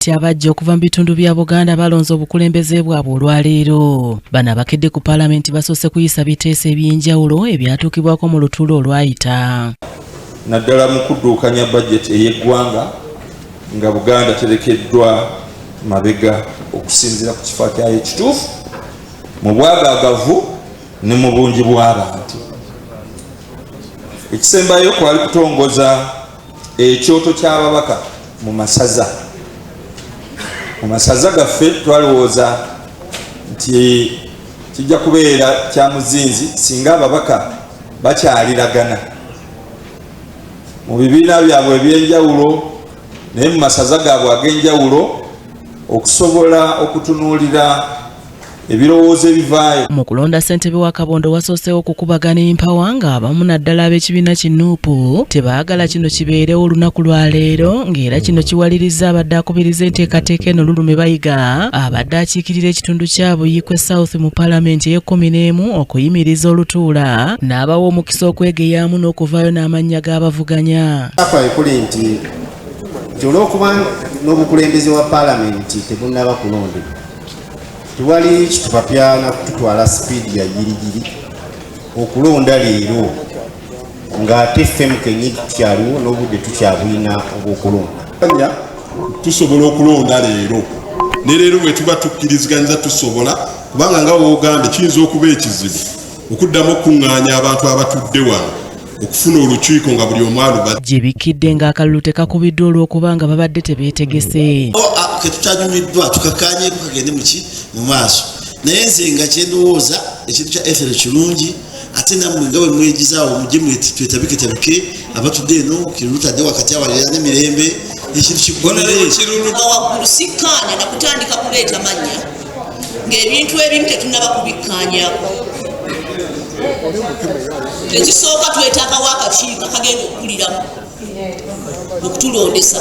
Abajja okuva mu bitundu bya Buganda balonze obukulembeze bwabwe olwaleero. Bano abakedde ku Paalamenti basoose kuyisa biteeso eby'enjawulo ebyatuukibwako mu lutuulo olwayita. Naddala mu kudduukanya bajeti ey'eggwanga nga Buganda terekeddwa mabega okusinziira ku kifo kyayo ekituufu mu bwagaagavu ne mu bungi bw'abantu. Ekisembayo kwali kutongoza ekyoto ky'ababaka mu masaza. Mu masaza gaffe twalowooza nti kijja kubeera kya muzinzi singa ababaka bakyaliragana mu bibiina byabwe eby'enjawulo naye mu masaza gaabwe ag'enjawulo okusobola okutunuulira ebirowoozo ebivaayo. Mu kulonda ssentebe wa Kabondo wasoosewo okukubagana empawa nga abamu naddala ab'ekibiina ki Nuupu tebaagala kino kibeerewo olunaku lwa leero, ng'era kino kiwaliriza abadde akubiriza enteekateeka eno Lulume Bayiga abadde akiikirira ekitundu kya Buyikwe South mu Paalamenti ey'e11 okuyimiriza olutuula n'abawa omukisa okwegeyaamu n'okuvaayo n'amannya g'abavuganya. Ekuli nti olw'okuba n'obukulembeze wa Paalamenti tebunnaba kulondebwa tuwali kitupapya na kututwala sipiidi ya girigiri okulonda leero ng'ate ffemu kennyini tukyaliwo n'obudde tukyabulina obw'okulonda. Tusobola okulonda leero ne leero bwe tuba tukkiriziganyiza tusobola kubanga nga Buganda kiyinza okuba ekizibu okuddamu okuŋŋaanya abantu abatudde wano okufuna olukiiko nga buli omu alubadde. Gye bikidde ng'akalulu tekakubiddwa olw'okuba nga babadde tebeetegese. Ketutanyumiddwa tukakaanyeeko kagende mu maaso naye nze nga kyendowooza ekintu kya FL kirungi ate nammwe nga bwe mwegizaawo mujje twetabike abatudde eno kirulutadde wakati awalira n'emirembe ekintu waggulu sikkaanya na kutandika kuleeta mannya ng'ebintu ebimu tetunnaba kubikkaanyaako. Ekisooka twetaagawo akakiiko akagenda okukuliramu okutulondesa.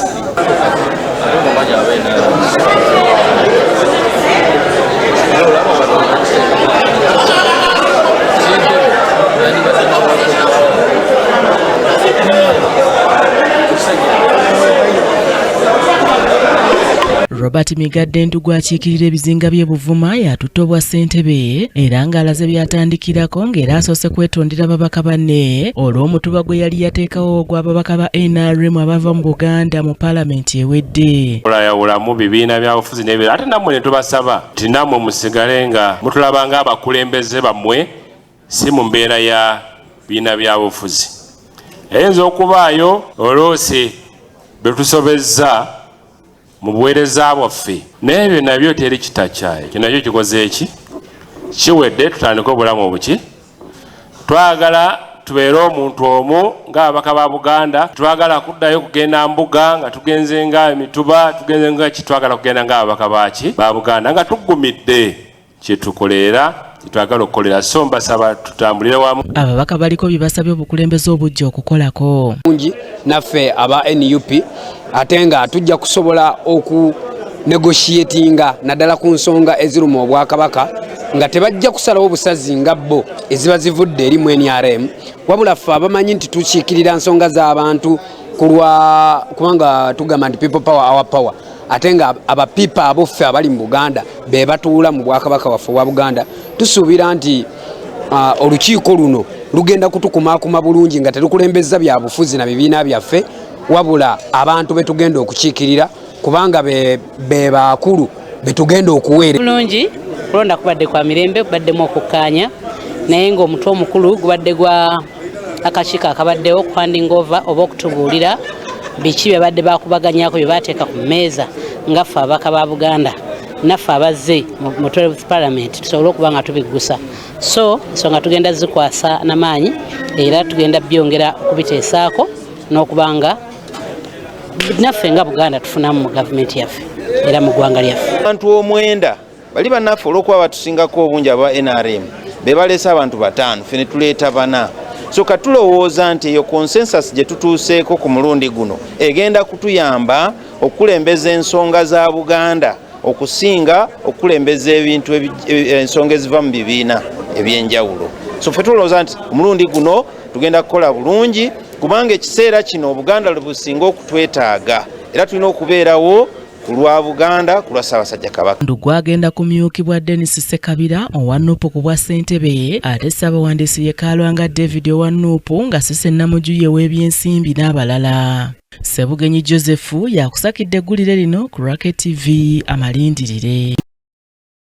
Robert Migadde Ndugu akiikirira ebizinga by'e Buvuma yatutte obwa ssentebe era ng'alaze byatandikirako ng'era asoose kwetondera ababaka banne olw'omutuba gwe yali yateekawo ogw'ababaka ba NRM abava mu Buganda mu Paalamenti ewedde. Olayawulamu bibiina byabufuzi n'ebirala ate nammwe ne tubasaba nti nammwe musigale nga mutulaba ng'abakulembeze bammwe si mu mbeera ya bibiina byabufuzi. Eyinza okubaayo oloose be tusobezza mu buweereza bwaffe naye ebyo nabyo teri kitakyayo. Kino nakyo kikoze eki kiwedde tutandika obulamu obuki. Twagala tubeere omuntu omu ng'ababaka ba Buganda. Twagala kuddayo kugenda mbuga nga tugenze nga emituba tugenze nga kitwagala kugenda ng'ababaka baki ba Buganda nga tuggumidde kyetukolera kitwagala okukolera. So mbasaba tutambulire wamu. Ababaka baliko bibasabye obukulembeze obujja okukolako naffe aba NUP ate nga tujja kusobola okunegotiatinga naddala ku nsonga eziruma obwakabaka nga tebajja kusalawo obusazi nga bo eziba zivudde eri mu NRM wabula ffe abamanyi nti tukiikirira nsonga z'abantu kubanga tugamba nti people power our power ate nga abapipa aboffe abali mu Buganda be batuula mu bwakabaka waffe wa Buganda tusuubira nti olukiiko luno lugenda kutukumaakuma bulungi nga terukulembeza bya bufuzi na bibiina byaffe wabula abantu betugenda okukiikirira kubanga be bakulu betugenda okuweera bulungi. Kulonda kubadde kwa mirembe kubaddemu okukkaanya naye ng'omutwe omukulu gubadde gwa akakiiko akabaddewo handing over oba okutubuulira biki bye badde bakubaganyako bye bateeka ku mmeeza ngaffe ababaka ba Buganda naffe abazze mu 12th Parliament tusobole okuba nga tubiggusa. So ensonga tugenda zikwasa n'amaanyi era tugenda byongera okubiteesaako n'okubanga naffe nga Buganda tufunamu mu gavumenti yaffe era mu ggwanga lyaffe. Abantu omwenda bali bannaffe olw'okuba batusingako obungi aba NRM be baleese abantu bataano ffe ne tuleeta bana. So katulowooza nti eyo consensus gye tutuuseeko ku mulundi guno egenda kutuyamba okukulembeza ensonga za Buganda okusinga okukulembeza ebintu ensonga eziva mu bibiina ebyenjawulo. So ffe tulowooza nti omulundi guno tugenda kukola bulungi kubanga ekiseera kino Obuganda lwe businga okutwetaaga era tulina okubeerawo ku lwa Buganda ku lwa Ssaabasajja Kabaka. Gwagenda kumyukibwa Dennis Ssekabira owa Nuupu ku bwa ssentebe ate Ssaabawandiisi ye Kaalwanga David owa Nuupu nga Ssese Namujuye w'ebyensimbi n'abalala. Ssebugenyi Joseph yakusakidde eggulire lino ku Racket TV amalindirire.